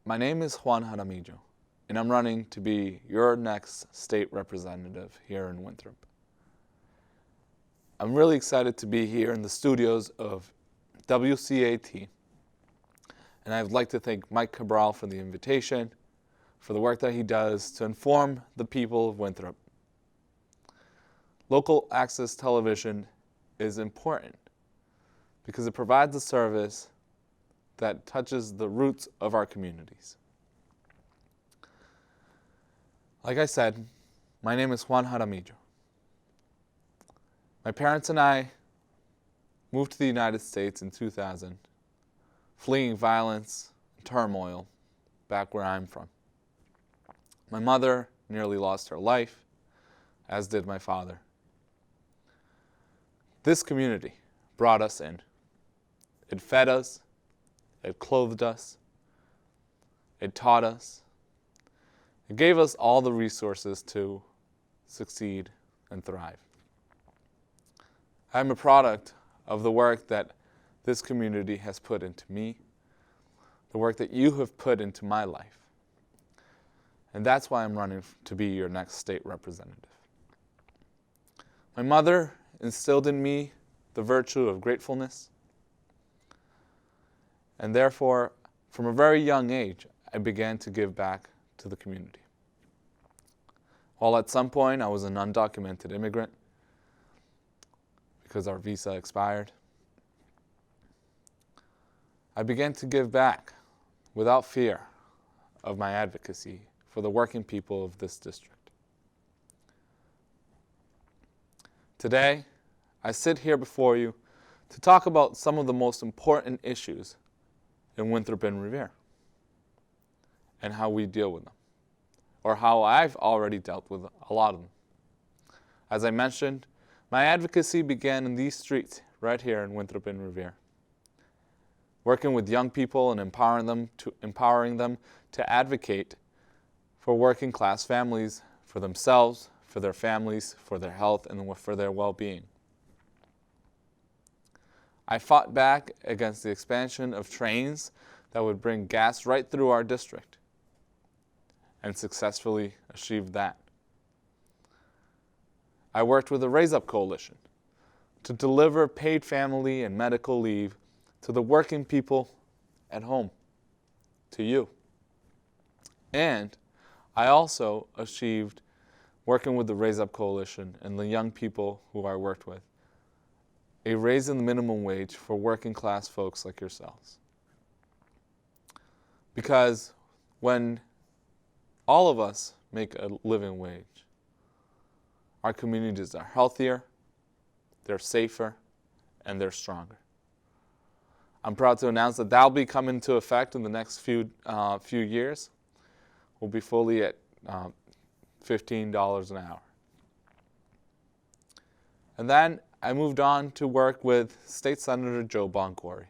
My name is Juan Jaramillo, and I'm running to be your next state representative here in Winthrop. I'm really excited to be here in the studios of WCAT, and I'd like to thank Mike Cabral for the invitation, for the work that he does to inform the people of Winthrop. Local access television is important because it provides a service that touches the roots of our communities. Like I said, my name is Juan Jaramillo. My parents and I moved to the United States in 2000, fleeing violence and turmoil back where I'm from. My mother nearly lost her life, as did my father. This community brought us in. It fed us, it clothed us, it taught us, it gave us all the resources to succeed and thrive. I'm a product of the work that this community has put into me, the work that you have put into my life. And that's why I'm running to be your next state representative. My mother instilled in me the virtue of gratefulness, and therefore, from a very young age, I began to give back to the community. While at some point I was an undocumented immigrant because our visa expired, I began to give back without fear of my advocacy for the working people of this district. Today, I sit here before you to talk about some of the most important issues in Winthrop and Revere and how we deal with them, or how I've already dealt with a lot of them. As I mentioned, my advocacy began in these streets right here in Winthrop and Revere, working with young people and empowering them to advocate for working class families, for themselves, for their families, for their health, and for their well-being. I fought back against the expansion of trains that would bring gas right through our district and successfully achieved that. I worked with the Raise Up Coalition to deliver paid family and medical leave to the working people at home, to you. And I also achieved, working with the Raise Up Coalition and the young people who I worked with, a raise in the minimum wage for working class folks like yourselves. Because when all of us make a living wage, our communities are healthier, they're safer, and they're stronger. I'm proud to announce that that'll be coming into effect in the next few years. We'll be fully at $15 an hour. And then I moved on to work with State Senator Joe Boncore.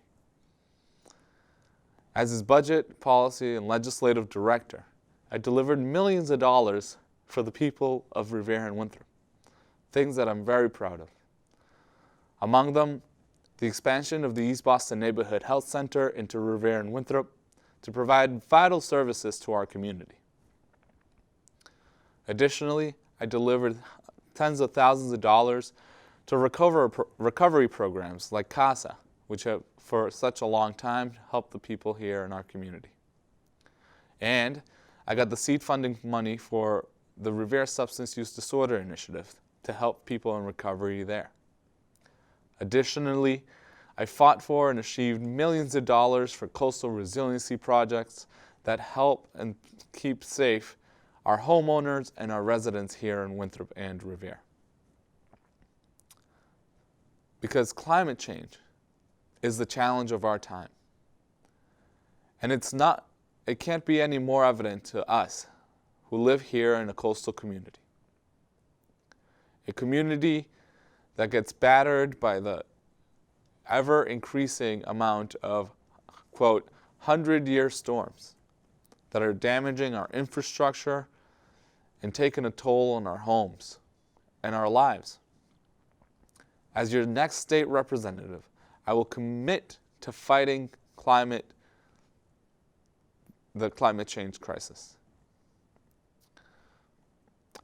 As his budget, policy, and legislative director, I delivered millions of dollars for the people of Revere and Winthrop, things that I'm very proud of. Among them, the expansion of the East Boston Neighborhood Health Center into Revere and Winthrop to provide vital services to our community. Additionally, I delivered tens of thousands of dollars to recovery programs like CASA, which have for such a long time helped the people here in our community. And I got the seed funding money for the Revere Substance Use Disorder Initiative to help people in recovery there. Additionally, I fought for and achieved millions of dollars for coastal resiliency projects that help and keep safe our homeowners and our residents here in Winthrop and Revere. Because climate change is the challenge of our time. And it can't be any more evident to us who live here in a coastal community. A community that gets battered by the ever-increasing amount of, quote, 100-year storms that are damaging our infrastructure and taking a toll on our homes and our lives. As your next state representative, I will commit to fighting climate the climate change crisis.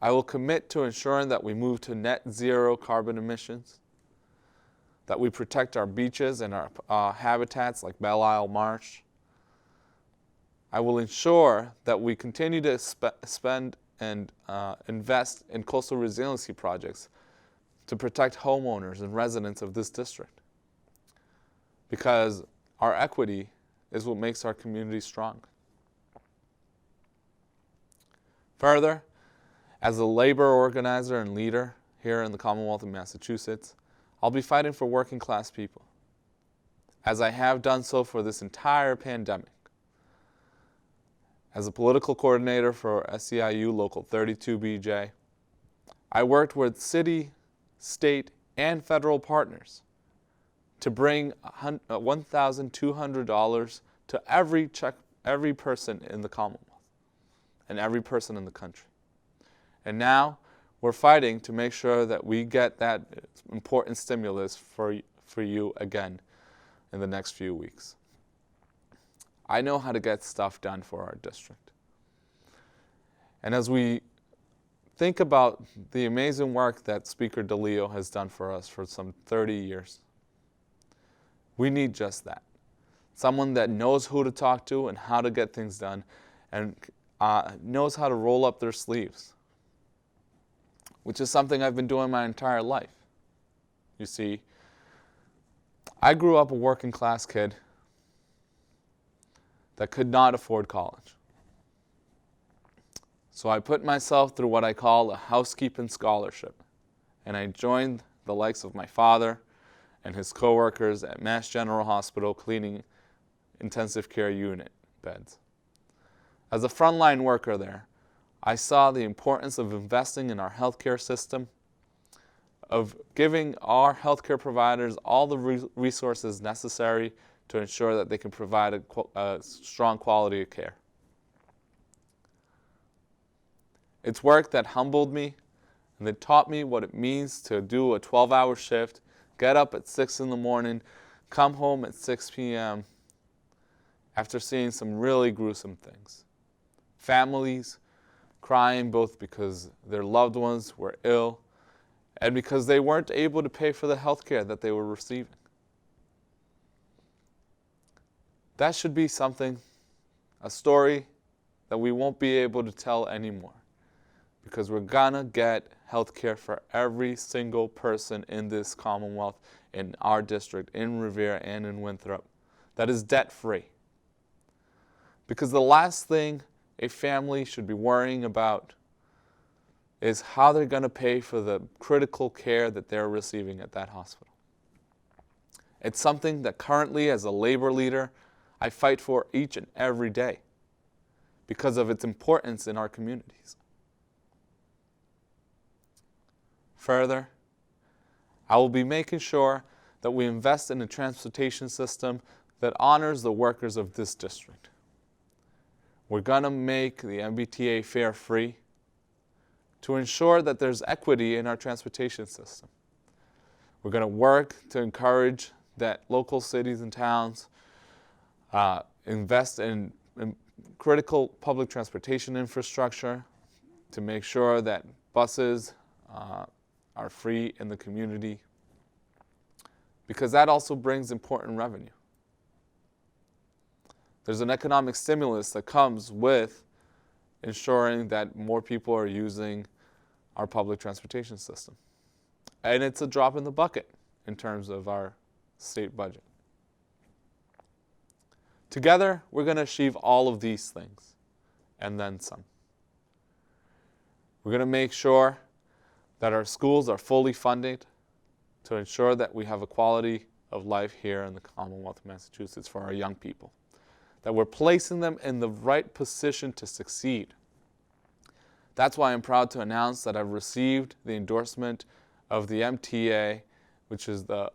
I will commit to ensuring that we move to net zero carbon emissions, that we protect our beaches and our habitats like Belle Isle Marsh. I will ensure that we continue to spend and invest in coastal resiliency projects to protect homeowners and residents of this district, because our equity is what makes our community strong. Further, as a labor organizer and leader here in the Commonwealth of Massachusetts, I'll be fighting for working class people, as I have done so for this entire pandemic. As a political coordinator for SEIU Local 32BJ, I worked with city, state, and federal partners to bring $1,200 to every person in the Commonwealth and every person in the country. And now we're fighting to make sure that we get that important stimulus for you again in the next few weeks. I know how to get stuff done for our district. And as we think about the amazing work that Speaker DeLeo has done for us for some 30 years, we need just that. Someone that knows who to talk to and how to get things done, and knows how to roll up their sleeves, which is something I've been doing my entire life. You see, I grew up a working class kid that could not afford college. So I put myself through what I call a housekeeping scholarship, and I joined the likes of my father and his coworkers at Mass General Hospital cleaning intensive care unit beds. As a frontline worker there, I saw the importance of investing in our healthcare system, of giving our healthcare providers all the resources necessary to ensure that they can provide a strong quality of care. It's work that humbled me and that taught me what it means to do a 12-hour shift, get up at 6 in the morning, come home at 6 p.m. after seeing some really gruesome things. Families crying both because their loved ones were ill and because they weren't able to pay for the health care that they were receiving. That should be something, a story that we won't be able to tell anymore, because we're gonna get health care for every single person in this Commonwealth, in our district, in Revere and in Winthrop, that is debt-free. Because the last thing a family should be worrying about is how they're going to pay for the critical care that they're receiving at that hospital. It's something that currently, as a labor leader, I fight for each and every day because of its importance in our communities. Further, I will be making sure that we invest in a transportation system that honors the workers of this district. We're going to make the MBTA fare free to ensure that there's equity in our transportation system. We're going to work to encourage that local cities and towns invest in critical public transportation infrastructure to make sure that buses are free in the community, because that also brings important revenue. There's an economic stimulus that comes with ensuring that more people are using our public transportation system. And it's a drop in the bucket in terms of our state budget. Together, we're going to achieve all of these things, and then some. We're going to make sure that our schools are fully funded to ensure that we have a quality of life here in the Commonwealth of Massachusetts for our young people, that we're placing them in the right position to succeed. That's why I'm proud to announce that I've received the endorsement of the MTA, which is the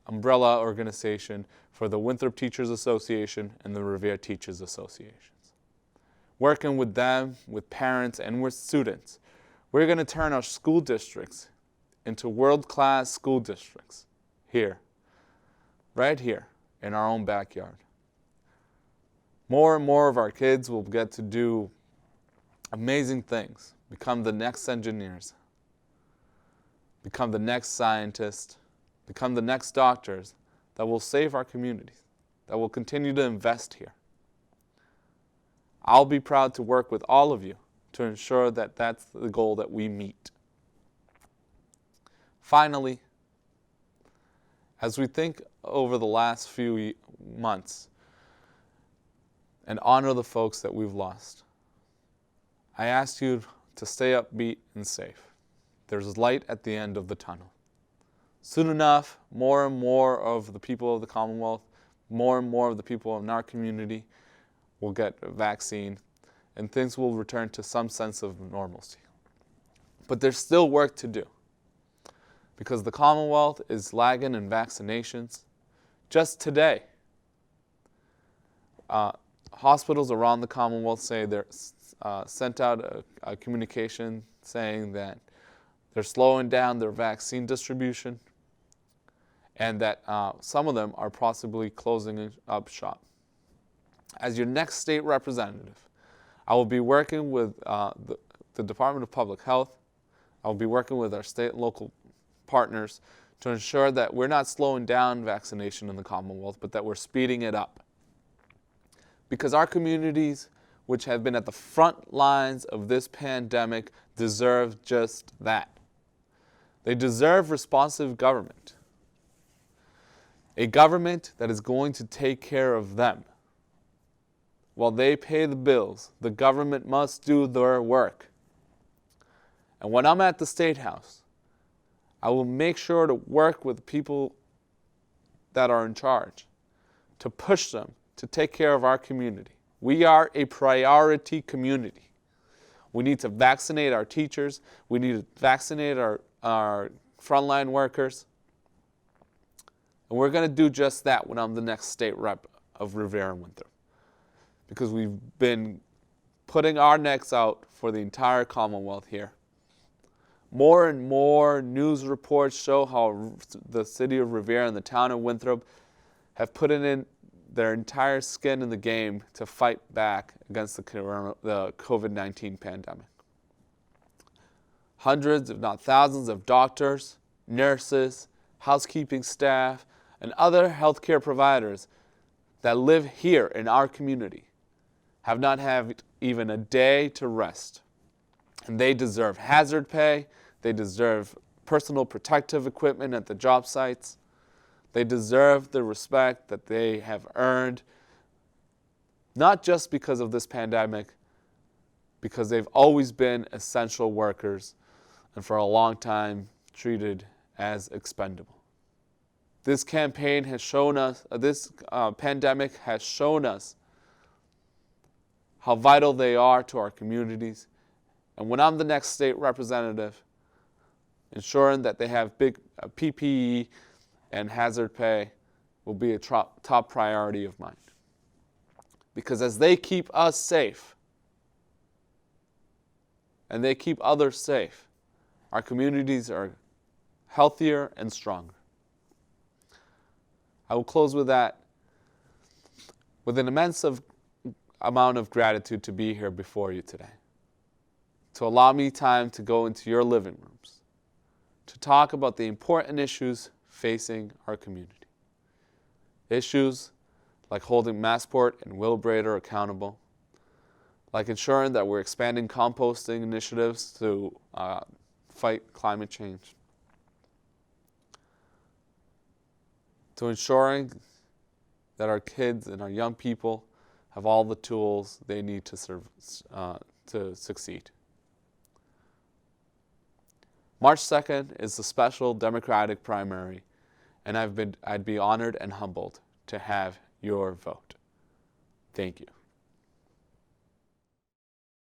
umbrella organization for the Winthrop Teachers Association and the Revere Teachers Associations. Working with them, with parents, and with students, we're going to turn our school districts into world-class school districts here, right here, in our own backyard. More and more of our kids will get to do amazing things, become the next engineers, become the next scientists, become the next doctors that will save our communities, that will continue to invest here. I'll be proud to work with all of you to ensure that that's the goal that we meet. Finally, as we think over the last few months and honor the folks that we've lost, I ask you to stay upbeat and safe. There's light at the end of the tunnel. Soon enough, more and more of the people of the Commonwealth, more and more of the people in our community will get a vaccine, and things will return to some sense of normalcy. But there's still work to do, because the Commonwealth is lagging in vaccinations. Just today, hospitals around the Commonwealth say they're sent out a communication saying that they're slowing down their vaccine distribution, and that some of them are possibly closing up shop. As your next state representative, I will be working with the Department of Public Health. I will be working with our state and local partners to ensure that we're not slowing down vaccination in the Commonwealth, but that we're speeding it up. Because our communities, which have been at the front lines of this pandemic, deserve just that. They deserve responsive government. A government that is going to take care of them. While they pay the bills, the government must do their work. And when I'm at the State House, I will make sure to work with people that are in charge, to push them to take care of our community. We are a priority community. We need to vaccinate our teachers. We need to vaccinate our frontline workers. And we're going to do just that when I'm the next state rep of Revere and Winthrop. Because we've been putting our necks out for the entire Commonwealth here. More and more news reports show how the city of Revere and the town of Winthrop have put in their entire skin in the game to fight back against the COVID-19 pandemic. Hundreds, if not thousands, of doctors, nurses, housekeeping staff, and other healthcare providers that live here in our community have not had even a day to rest. And they deserve hazard pay. They deserve personal protective equipment at the job sites. They deserve the respect that they have earned, not just because of this pandemic, because they've always been essential workers and for a long time treated as expendable. This campaign has shown us, this pandemic has shown us how vital they are to our communities. And when I'm the next state representative, ensuring that they have big PPE and hazard pay will be a top priority of mine. Because as they keep us safe, and they keep others safe, our communities are healthier and stronger. I will close with that, with an immense amount of gratitude to be here before you today, to allow me time to go into your living rooms, to talk about the important issues facing our community. Issues like holding Massport and Wheelbrader accountable, like ensuring that we're expanding composting initiatives to fight climate change, to ensuring that our kids and our young people have all the tools they need to succeed. March 2nd is the special Democratic primary, and I'd be honored and humbled to have your vote. Thank you.